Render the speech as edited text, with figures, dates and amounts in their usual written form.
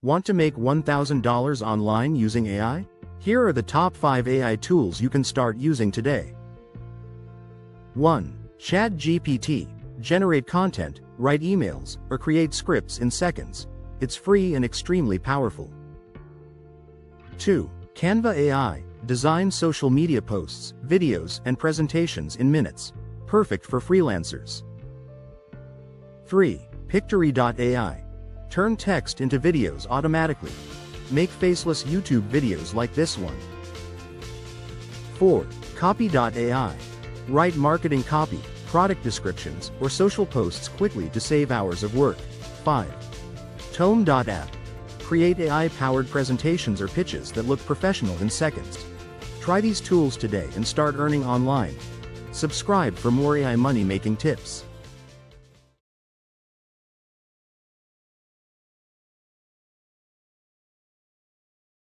Want to make $1,000 online using AI? Here are the top 5 AI tools you can start using today. 1. ChatGPT. Generate content, write emails, or create scripts in seconds. It's free and extremely powerful. 2. Canva AI. Design social media posts, videos, and presentations in minutes. Perfect for freelancers. 3. Pictory.ai. Turn text into videos automatically. Make faceless YouTube videos like this one. 4. Copy.ai. Write marketing copy, product descriptions, or social posts quickly to save hours of work. 5. Tome.app. Create AI-powered presentations or pitches that look professional in seconds. Try these tools today and start earning online. Subscribe for more AI money-making tips.